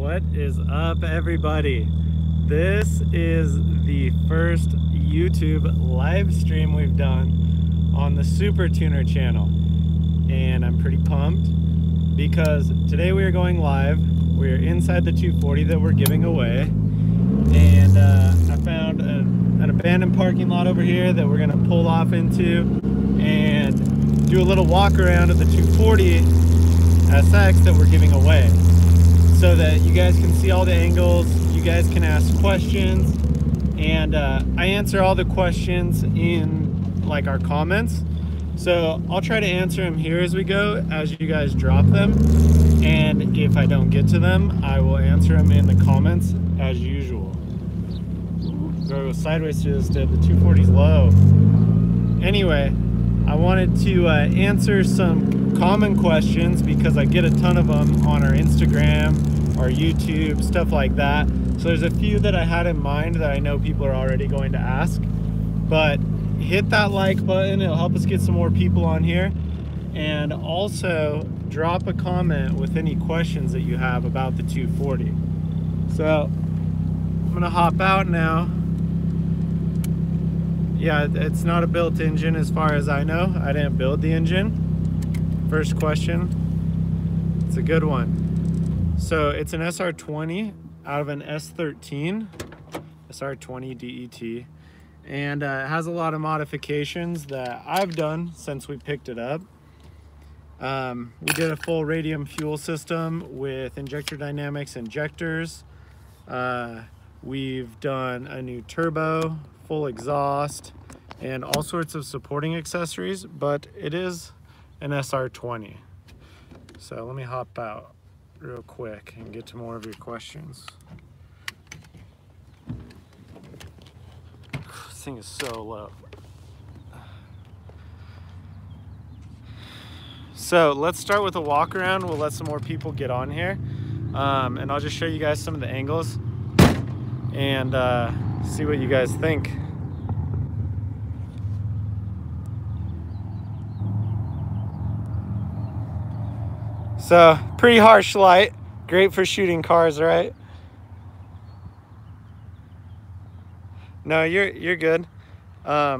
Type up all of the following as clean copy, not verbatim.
What is up, everybody? This is the first YouTube live stream we've done on the Supertuner channel, and I'm pretty pumped because today we are going live. We're inside the 240 that we're giving away, and I found an abandoned parking lot over here that we're gonna pull off into and do a little walk around of the 240 SX that we're giving away, so that you guys can see all the angles, you guys can ask questions, and I answer all the questions in like our comments. So I'll try to answer them here as we go, as you guys drop them, and if I don't get to them, I will answer them in the comments as usual. Go sideways through this dip, the 240's low. Anyway, I wanted to answer some common questions because I get a ton of them on our Instagram, our YouTube, stuff like that. So there's a few that I had in mind that I know people are already going to ask, but hit that like button, it'll help us get some more people on here, and also drop a comment with any questions that you have about the 240. So I'm gonna hop out now. Yeah, it's not a built engine as far as I know. I didn't build the engine. First question, it's a good one. So it's an SR20 out of an S13, SR20 DET, and it has a lot of modifications that I've done since we picked it up. We did a full Radium fuel system with Injector Dynamics injectors. We've done a new turbo, full exhaust, and all sorts of supporting accessories, but it is an SR20. So let me hop out real quick and get to more of your questions. This thing is so low. So let's start with a walk around. We'll let some more people get on here, and I'll just show you guys some of the angles and see what you guys think. So pretty harsh light, great for shooting cars, right? No, you're good. I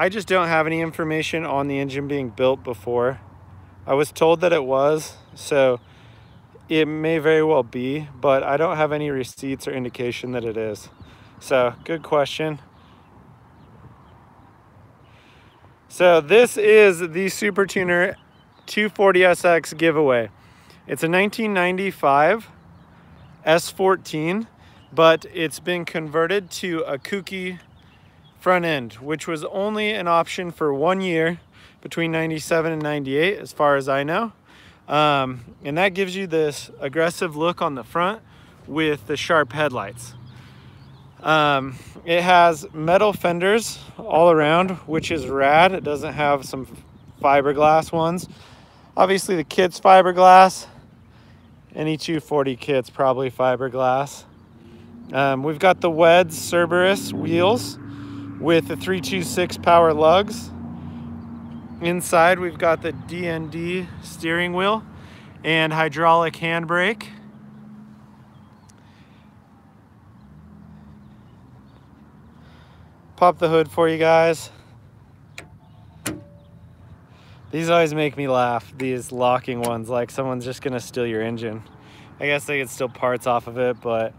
just don't have any information on the engine being built before. I was told that it was, so it may very well be, but I don't have any receipts or indication that it is. So good question. So this is the Supertuner 240SX giveaway. It's a 1995 S14, but it's been converted to a Kouki front end, which was only an option for 1 year between 97 and 98, as far as I know. And that gives you this aggressive look on the front with the sharp headlights. It has metal fenders all around, which is rad. It doesn't have some fiberglass ones. Obviously the kit's fiberglass. Any 240 kit's probably fiberglass. We've got the Weds Cerberus wheels with the 326 power lugs. Inside we've got the DND steering wheel and hydraulic handbrake. Pop the hood for you guys. These always make me laugh, these locking ones, like someone's just gonna steal your engine. I guess they could steal parts off of it, but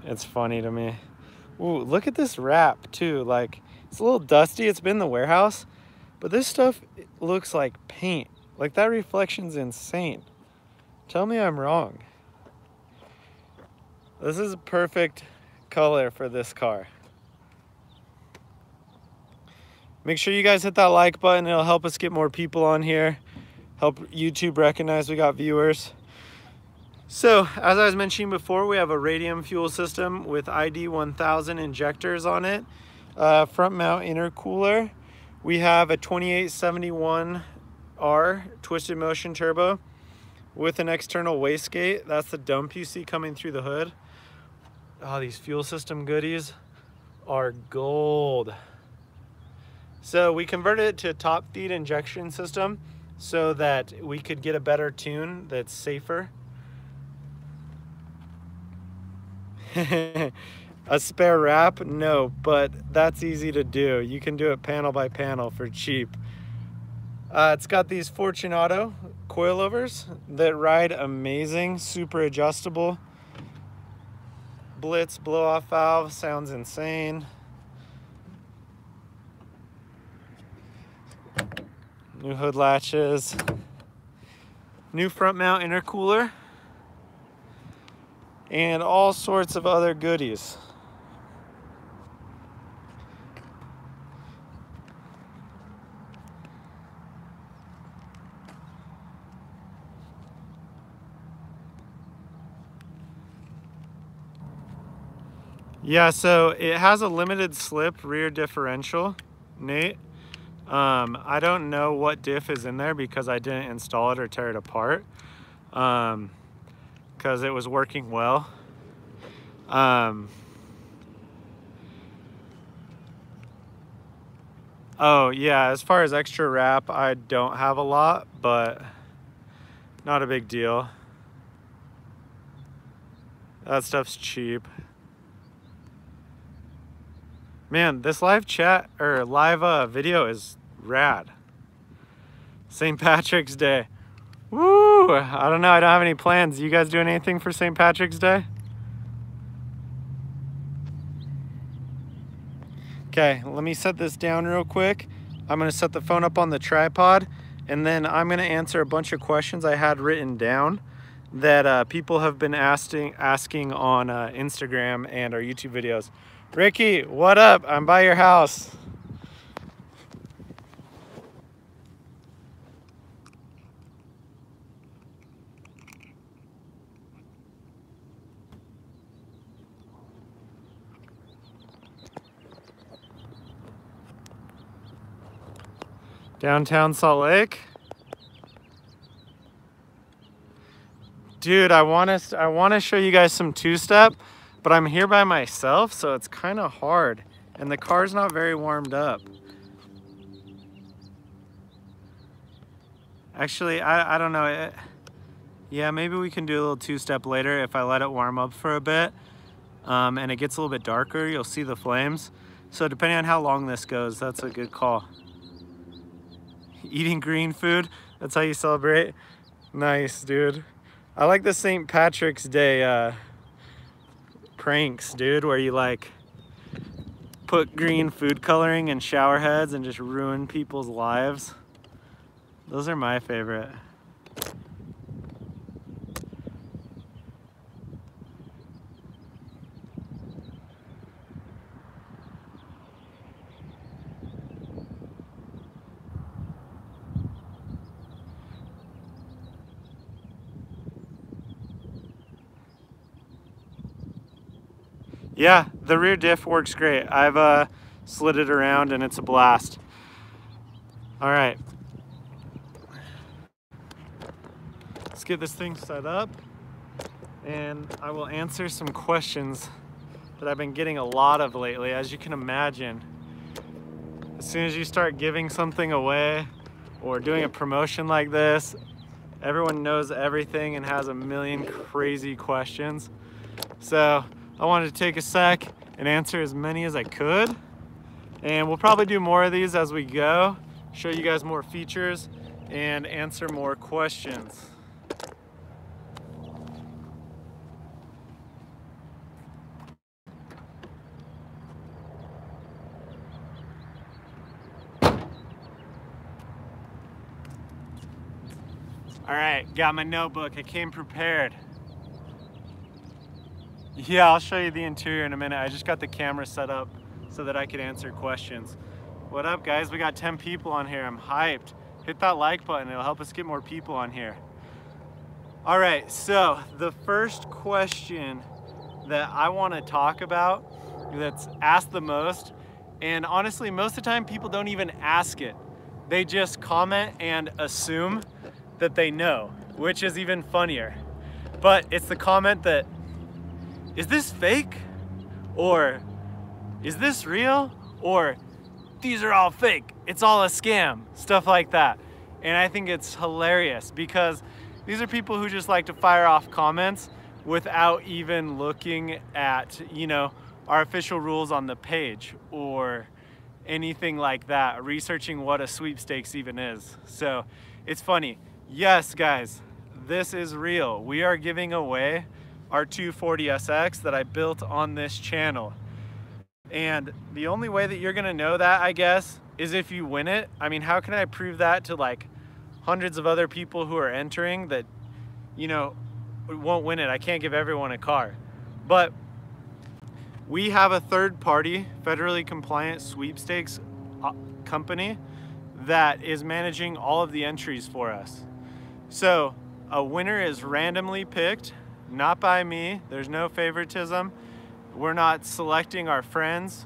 it's funny to me. Ooh, look at this wrap too. Like, it's a little dusty, it's been in the warehouse, but this stuff looks like paint. Like, that reflection's insane. Tell me I'm wrong. This is a perfect color for this car. Make sure you guys hit that like button. It'll help us get more people on here, help YouTube recognize we got viewers. So, as I was mentioning before, we have a Radium fuel system with ID 1000 injectors on it. Front mount intercooler. We have a 2871R twisted motion turbo with an external wastegate. That's the dump you see coming through the hood. Oh, these fuel system goodies are gold. So we converted it to a top feed injection system. so that we could get a better tune that's safer. A spare wrap? No, but that's easy to do. You can do it panel by panel for cheap. It's got these Fortunato coilovers that ride amazing, super adjustable. Blitz blow-off valve sounds insane. New hood latches. New front mount intercooler. And all sorts of other goodies. Yeah, so it has a limited slip rear differential, Nate. I don't know what diff is in there because I didn't install it or tear it apart. Because it was working well. Oh yeah, as far as extra wrap, I don't have a lot, but not a big deal. That stuff's cheap. Man, this live chat or live video is rad. St. Patrick's Day. Woo! I don't know, I don't have any plans. You guys doing anything for St. Patrick's Day? Okay, let me set this down real quick. I'm gonna set the phone up on the tripod, and then I'm gonna answer a bunch of questions I had written down that people have been asking on Instagram and our YouTube videos. Ricky, what up? I'm by your house. Downtown Salt Lake. Dude, I want to show you guys some two-step, but I'm here by myself, so it's kind of hard, and the car's not very warmed up. Actually, I don't know. Yeah, maybe we can do a little two-step later if I let it warm up for a bit, and it gets a little bit darker. You'll see the flames. So depending on how long this goes, that's a good call. Eating green food, that's how you celebrate? Nice, dude. I like the St. Patrick's Day pranks, dude, where you like put green food coloring in shower heads and just ruin people's lives. Those are my favorite. Yeah, the rear diff works great. I've slid it around and it's a blast. All right. Let's get this thing set up and I will answer some questions that I've been getting a lot of lately. As you can imagine, as soon as you start giving something away or doing a promotion like this, everyone knows everything and has a million crazy questions. So I wanted to take a sec and answer as many as I could. And we'll probably do more of these as we go, show you guys more features and answer more questions. All right, got my notebook. I came prepared. Yeah, I'll show you the interior in a minute. I just got the camera set up so that I could answer questions. What up, guys? We got 10 people on here. I'm hyped. Hit that like button. It'll help us get more people on here. All right, so the first question that I want to talk about that's asked the most, and honestly, most of the time people don't even ask it. They just comment and assume that they know, which is even funnier. But it's the comment that, is this fake? Or is this real? Or these are all fake, it's all a scam, stuff like that. And I think it's hilarious because these are people who just like to fire off comments without even looking at, you know, our official rules on the page or anything like that, researching what a sweepstakes even is. So it's funny. Yes, guys, this is real. We are giving away our 240SX that I built on this channel. And the only way that you're gonna know that, I guess, is if you win it. I mean, how can I prove that to like hundreds of other people who are entering that, you know, won't win it? I can't give everyone a car. But we have a third-party, federally compliant sweepstakes company that is managing all of the entries for us. So a winner is randomly picked, not by me. There's no favoritism. We're not selecting our friends.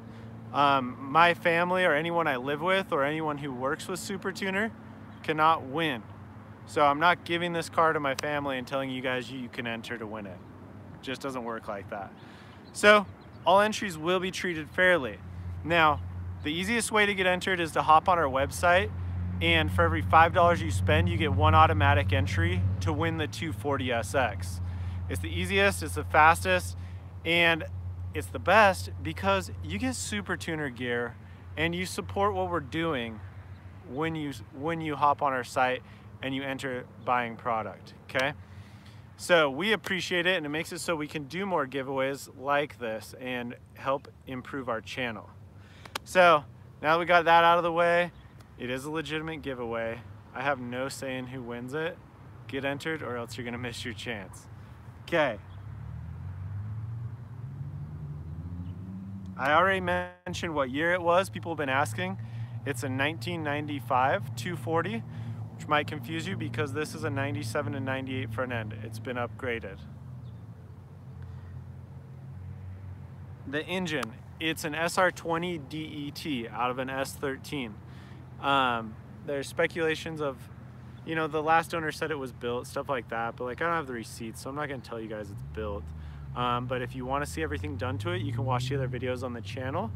My family or anyone I live with or anyone who works with Supertuner cannot win. So I'm not giving this car to my family and telling you guys you can enter to win it. It just doesn't work like that. So all entries will be treated fairly. Now, the easiest way to get entered is to hop on our website, and for every $5 you spend, you get one automatic entry to win the 240SX. It's the easiest, it's the fastest, and it's the best because you get Supertuner gear and you support what we're doing when you hop on our site and you enter buying product, okay? So we appreciate it, and it makes it so we can do more giveaways like this and help improve our channel. So now that we got that out of the way, it is a legitimate giveaway. I have no say in who wins it. Get entered or else you're gonna miss your chance. Okay. I already mentioned what year it was. People have been asking. It's a 1995 240, which might confuse you because this is a 97 and 98 front end. It's been upgraded. The engine, it's an SR20 DET out of an S13. There's speculations of, you know, the last owner said it was built, stuff like that, but like I don't have the receipts, so I'm not gonna tell you guys it's built. But if you want to see everything done to it, you can watch the other videos on the channel.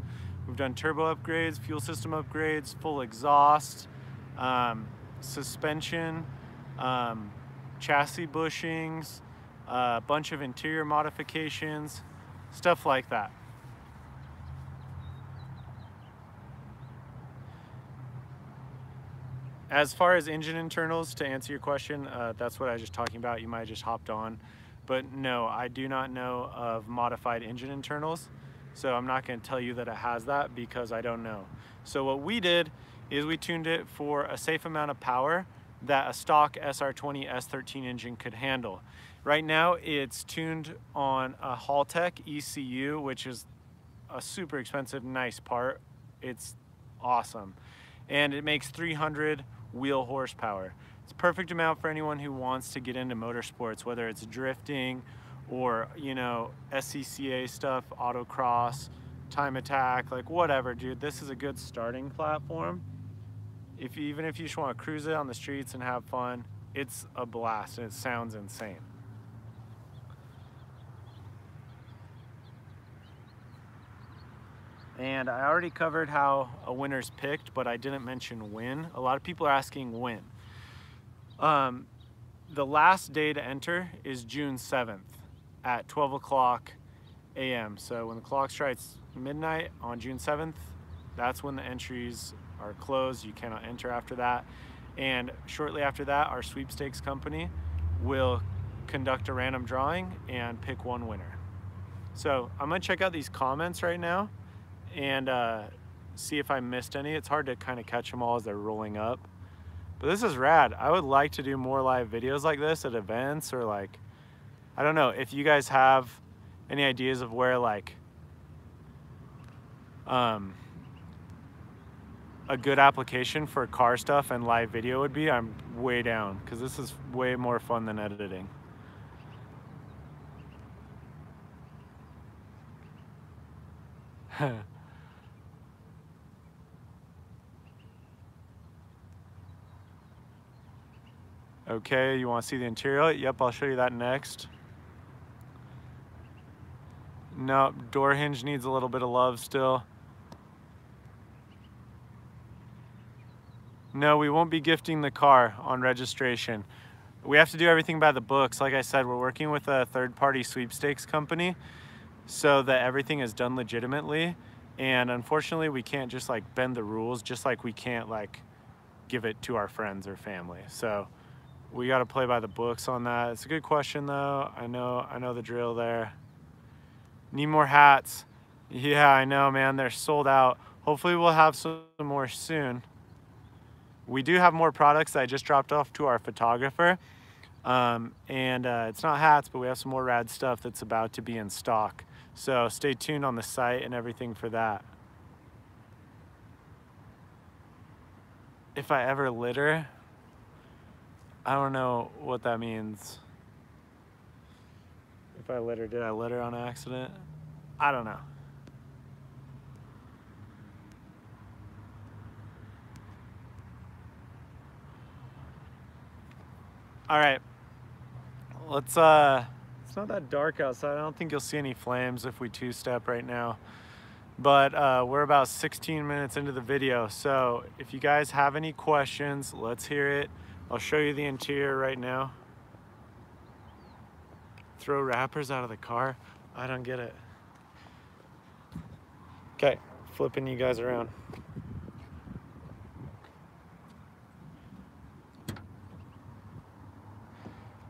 We've done turbo upgrades, fuel system upgrades, full exhaust, suspension, chassis bushings, a bunch of interior modifications, stuff like that. As far as engine internals, to answer your question, that's what I was just talking about. You might have just hopped on. But no, I do not know of modified engine internals. So I'm not going to tell you that it has that because I don't know. So what we did is we tuned it for a safe amount of power that a stock SR20 S13 engine could handle. Right now it's tuned on a Haltech ECU, which is a super expensive, nice part. It's awesome. And it makes 300 wheel horsepower. It's a perfect amount for anyone who wants to get into motorsports, whether it's drifting or, you know, SCCA stuff, autocross, time attack, like whatever, dude. This is a good starting platform. Even if you just want to cruise it on the streets and have fun, it's a blast and it sounds insane. And I already covered how a winner's picked, but I didn't mention when. A lot of people are asking when. The last day to enter is June 7th at 12 o'clock a.m. So when the clock strikes midnight on June 7th, that's when the entries are closed. You cannot enter after that. And shortly after that, our sweepstakes company will conduct a random drawing and pick one winner. So I'm gonna check out these comments right now and see if I missed any. It's hard to kind of catch them all as they're rolling up. But this is rad. I would like to do more live videos like this at events, or like, I don't know, if you guys have any ideas of where like a good application for car stuff and live video would be, I'm way down, because this is way more fun than editing. Okay, you want to see the interior? Yep, I'll show you that next. Nope, door hinge needs a little bit of love still. No, we won't be gifting the car on registration. We have to do everything by the books. Like I said, we're working with a third-party sweepstakes company so that everything is done legitimately. And unfortunately, we can't just like bend the rules, just like we can't like give it to our friends or family. So we got to play by the books on that. It's a good question though. I know the drill there. Need more hats. Yeah, I know, man. They're sold out. Hopefully we'll have some more soon. We do have more products that I just dropped off to our photographer. It's not hats, but we have some more rad stuff that's about to be in stock. So stay tuned on the site and everything for that. If I ever litter, I don't know what that means. If I litter, did I litter on accident? I don't know. All right, let's, it's not that dark outside. I don't think you'll see any flames if we two-step right now. But we're about 16 minutes into the video. So if you guys have any questions, let's hear it. I'll show you the interior right now. Throw wrappers out of the car? I don't get it. Okay, flipping you guys around.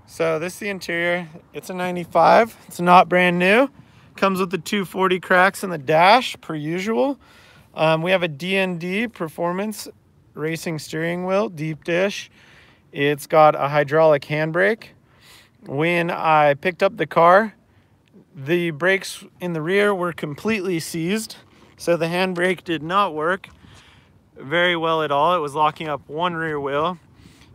So this is the interior. It's a 95. It's not brand new. Comes with the 240 cracks in the dash, per usual. We have a D&D Performance Racing Steering Wheel, deep dish. It's got a hydraulic handbrake. When I picked up the car, the brakes in the rear were completely seized, so the handbrake did not work very well at all. It was locking up one rear wheel.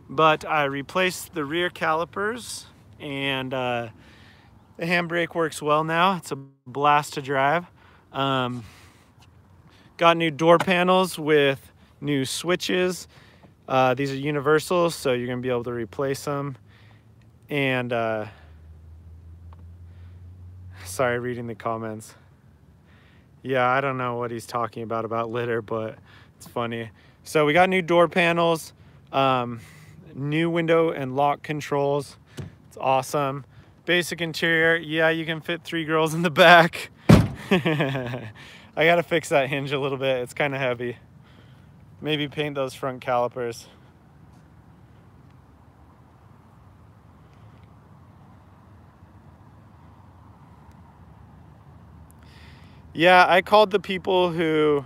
But I replaced the rear calipers and the handbrake works well now. It's a blast to drive. Got new door panels with new switches. These are universal, so you're gonna be able to replace them. And sorry, reading the comments. Yeah, I don't know what he's talking about litter, but it's funny. So we got new door panels. New window and lock controls. It's awesome. Basic interior. Yeah, you can fit 3 girls in the back. I gotta fix that hinge a little bit. It's kind of heavy. Maybe paint those front calipers. Yeah, I called the people who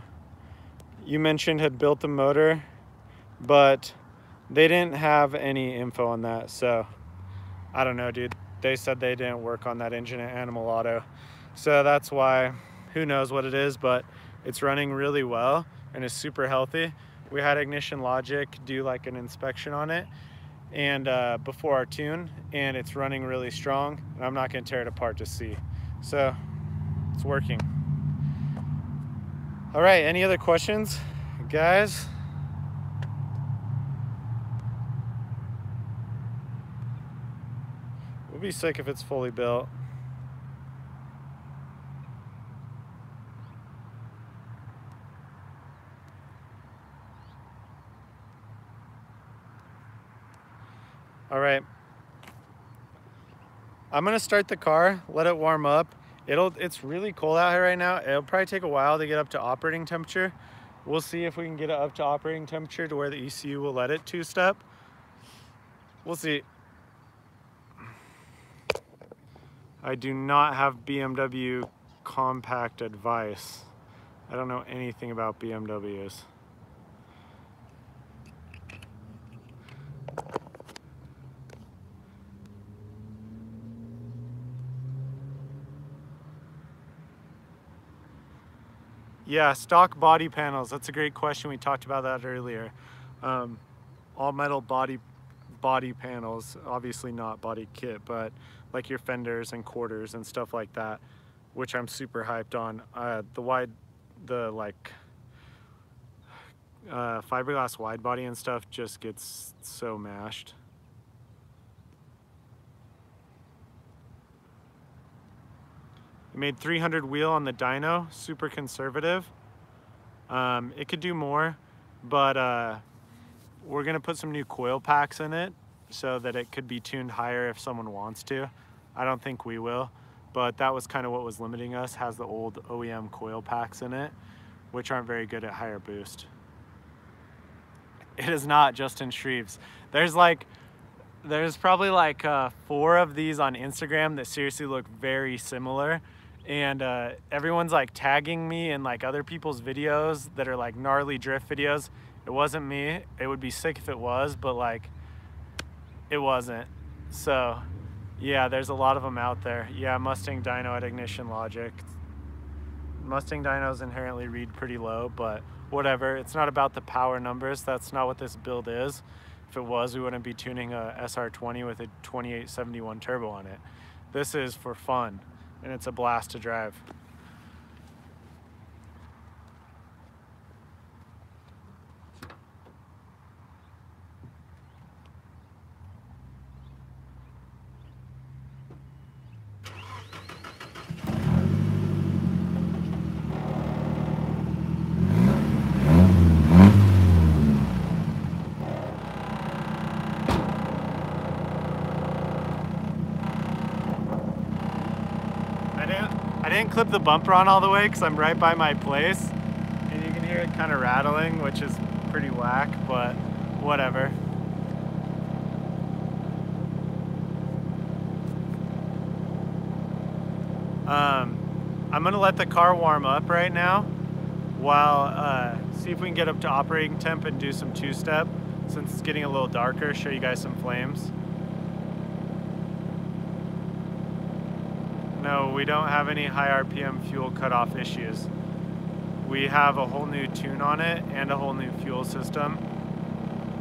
you mentioned had built the motor, but they didn't have any info on that, so I don't know, dude. They said they didn't work on that engine at Animal Auto, so that's why. Who knows what it is, but it's running really well and is super healthy. We had Ignition Logic do like an inspection on it and before our tune, and it's running really strong, and I'm not gonna tear it apart to see. So it's working. All right, any other questions, guys? Be sick if it's fully built. All right, I'm gonna start the car, let it warm up. It's really cold out here right now. It'll probably take a while to get up to operating temperature. We'll see if we can get it up to operating temperature to where the ECU will let it two-step. We'll see. I do not have BMW compact advice. I don't know anything about BMWs. Yeah, stock body panels. That's a great question. We talked about that earlier. All metal body panels, obviously not body kit, but like your fenders and quarters and stuff like that, which I'm super hyped on. The fiberglass wide body and stuff just gets so mashed. We made 300 wheel on the dyno, super conservative. It could do more, but we're gonna put some new coil packs in it so that it could be tuned higher if someone wants to. I don't think we will, but that was kind of what was limiting us, has the old OEM coil packs in it, which aren't very good at higher boost. It is not Justin Shreves. There's probably like 4 of these on Instagram that seriously look very similar, and everyone's like tagging me in like other people's videos that are like gnarly drift videos. It wasn't me. It would be sick if it was, but like it wasn't. So yeah, there's a lot of them out there. Yeah, Mustang dyno at ignition logic. Mustang dynos inherently read pretty low, but whatever. It's not about the power numbers. That's not what this build is. If it was, we wouldn't be tuning a SR20 with a 2871 turbo on it. This is for fun, and it's a blast to drive. I didn't clip the bumper on all the way because I'm right by my place, and you can hear it kind of rattling, which is pretty whack, but whatever. I'm gonna let the car warm up right now while see if we can get up to operating temp and do some two-step, since it's getting a little darker, show you guys some flames. No, we don't have any high RPM fuel cutoff issues. We have a whole new tune on it and a whole new fuel system.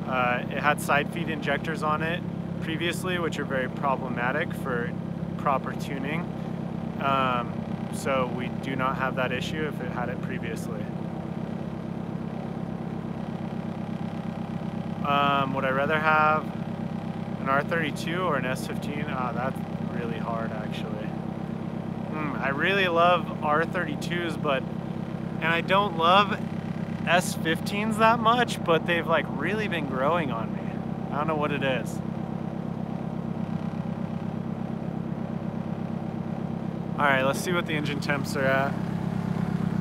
It had side feed injectors on it previously, which are very problematic for proper tuning. So we do not have that issue if it had it previously. Would I rather have an R32 or an S15? That's really hard actually. I really love R32s, and I don't love S15s that much, but they've like really been growing on me. I don't know what it is. All right, let's see what the engine temps are at.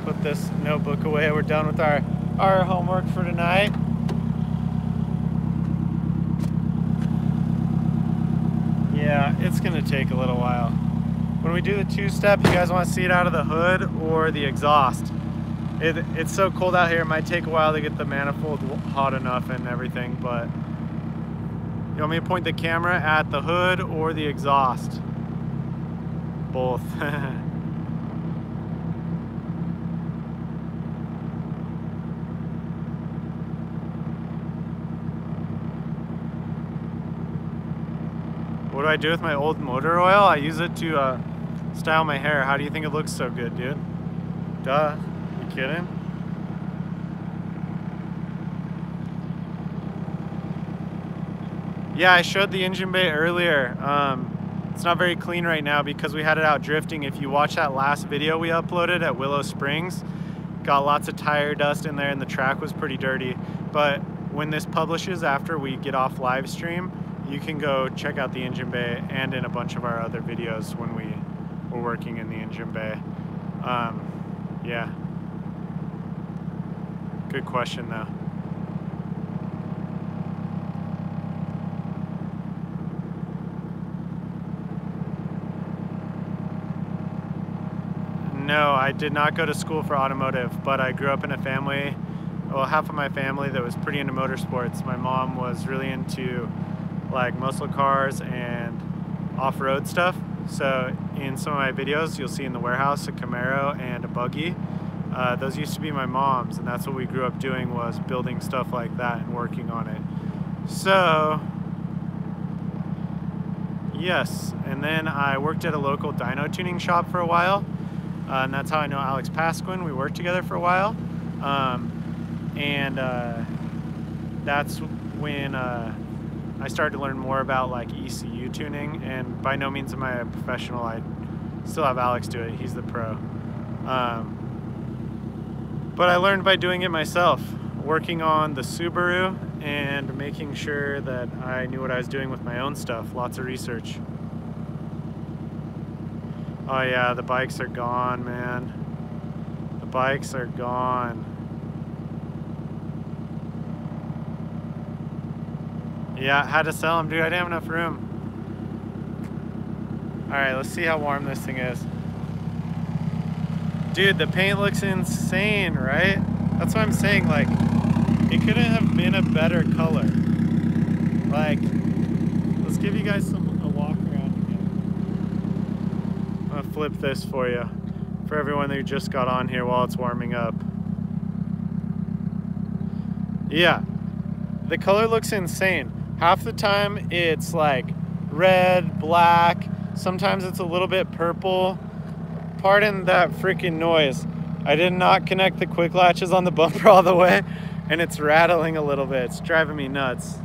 Put this notebook away. We're done with our homework for tonight. Yeah, it's gonna take a little while. When we do the two-step, you guys want to see it out of the hood or the exhaust. It's so cold out here, it might take a while to get the manifold hot enough and everything, but you want me to point the camera at the hood or the exhaust? Both. What do I do with my old motor oil? I use it to style my hair. How do you think it looks so good, dude? Duh. You kidding? Yeah, I showed the engine bay earlier. It's not very clean right now because we had it out drifting. If you watch that last video we uploaded at Willow Springs, got lots of tire dust in there and the track was pretty dirty. But when this publishes after we get off live stream, you can go check out the engine bay and in a bunch of our other videos when we were working in the engine bay. Yeah. Good question though. No, I did not go to school for automotive, but I grew up in a family, well, half of my family that was pretty into motorsports. My mom was really into like muscle cars and off-road stuff. So in some of my videos, you'll see in the warehouse a Camaro and a buggy. Those used to be my mom's, and that's what we grew up doing, was building stuff like that and working on it. So yes, and then I worked at a local dyno tuning shop for a while, and that's how I know Alex Pasquin. We worked together for a while, that's when I started to learn more about like ECU tuning, and by no means am I a professional. I still have Alex do it, he's the pro. But I learned by doing it myself, working on the Subaru and making sure that I knew what I was doing with my own stuff. Lots of research. Oh yeah, the bikes are gone, man. The bikes are gone. Yeah, had to sell them, dude. I didn't have enough room. All right, let's see how warm this thing is. Dude, the paint looks insane, right? That's what I'm saying, like, it couldn't have been a better color. Like, let's give you guys a walk around again. I'm gonna flip this for you, for everyone who just got on here while it's warming up. Yeah, the color looks insane. Half the time it's like red, black, sometimes it's a little bit purple. Pardon that freaking noise. I did not connect the quick latches on the bumper all the way, and it's rattling a little bit. It's driving me nuts.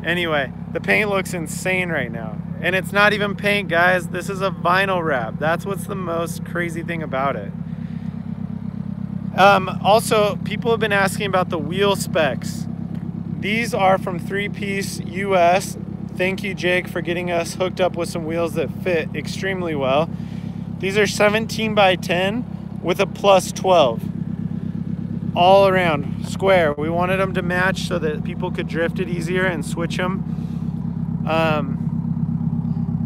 Anyway, the paint looks insane right now. And it's not even paint, guys. This is a vinyl wrap. That's what's the most crazy thing about it. Also, people have been asking about the wheel specs. These are from 3-Piece US. Thank you, Jake, for getting us hooked up with some wheels that fit extremely well. These are 17 by 10 with a plus 12. All around, square. We wanted them to match so that people could drift it easier and switch them.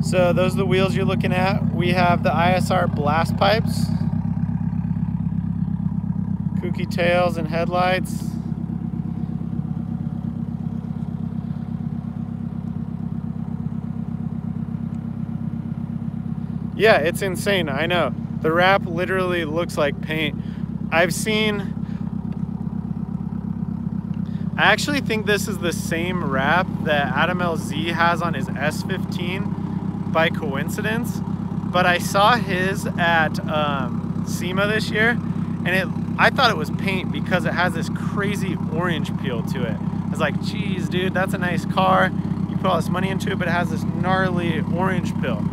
So those are the wheels you're looking at. We have the ISR blast pipes, Kouki tails and headlights. Yeah, it's insane, I know. The wrap literally looks like paint. I actually think this is the same wrap that Adam LZ has on his S15 by coincidence, but I saw his at SEMA this year, and I thought it was paint because it has this crazy orange peel to it. I was like, geez, dude, that's a nice car. You put all this money into it, but it has this gnarly orange peel.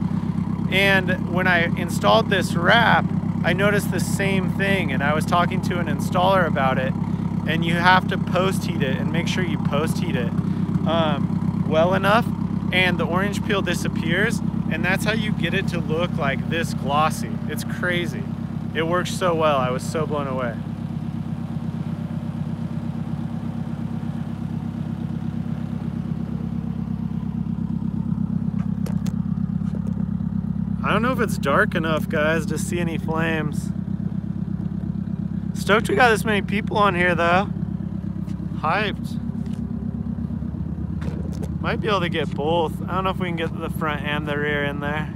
And when I installed this wrap, I noticed the same thing, and I was talking to an installer about it, and you have to post heat it and make sure you post heat it well enough, and the orange peel disappears, and that's how you get it to look like this glossy. It's crazy. It works so well. I was so blown away. I don't know if it's dark enough, guys, to see any flames. Stoked we got this many people on here, though. Hyped. Might be able to get both. I don't know if we can get the front and the rear in there.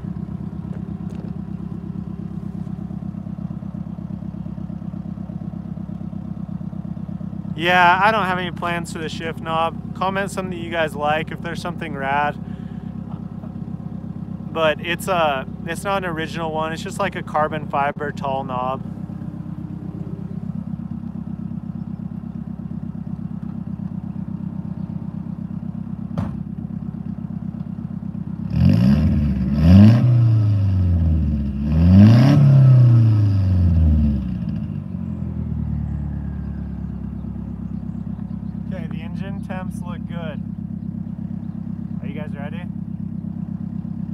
Yeah, I don't have any plans for the shift knob. Comment something you guys like if there's something rad. But it's not an original one. It's just like a carbon fiber tall knob. Okay, the engine temps look good. Are you guys ready?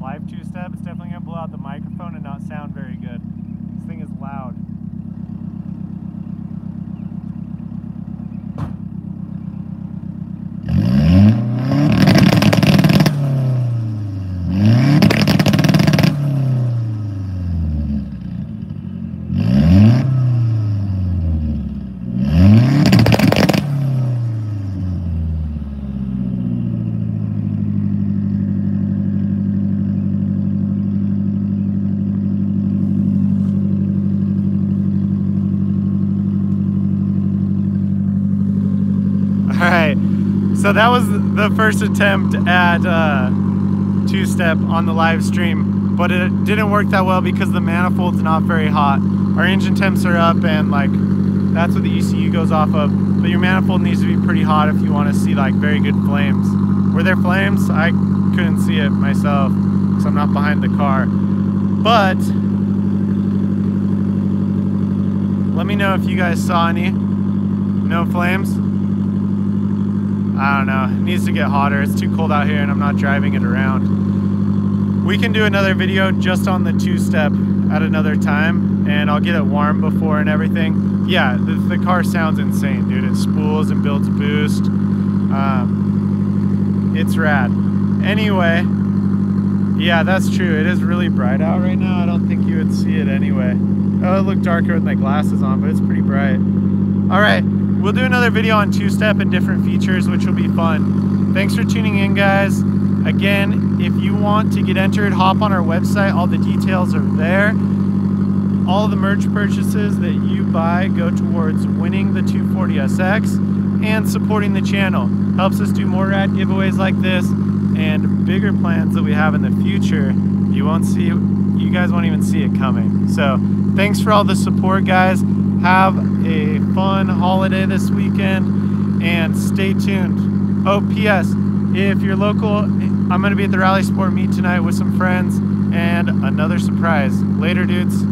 Live two-step, it's definitely gonna blow out the microphone and not sound very good. This thing is loud. Alright, so that was the first attempt at two-step on the live stream, but it didn't work that well because the manifold's not very hot. Our engine temps are up, and like that's what the ECU goes off of, but your manifold needs to be pretty hot if you want to see like very good flames. Were there flames? I couldn't see it myself because I'm not behind the car, but let me know if you guys saw any. No flames? I don't know, it needs to get hotter. It's too cold out here and I'm not driving it around. We can do another video just on the two-step at another time, and I'll get it warm before and everything. Yeah, the car sounds insane, dude. It spools and builds boost. It's rad. Anyway, yeah, that's true. It is really bright out right now. I don't think you would see it anyway. Oh, it looked darker with my glasses on, but it's pretty bright. All right, we'll do another video on two-step and different features, which will be fun. Thanks for tuning in, guys. Again, if you want to get entered, hop on our website. All the details are there. All the merch purchases that you buy go towards winning the 240SX and supporting the channel. Helps us do more rad giveaways like this and bigger plans that we have in the future. You guys won't even see it coming. So thanks for all the support, guys. Have a fun holiday this weekend and stay tuned. Oh, P.S. if you're local, I'm going to be at the Rally Sport meet tonight with some friends and another surprise. Later, dudes.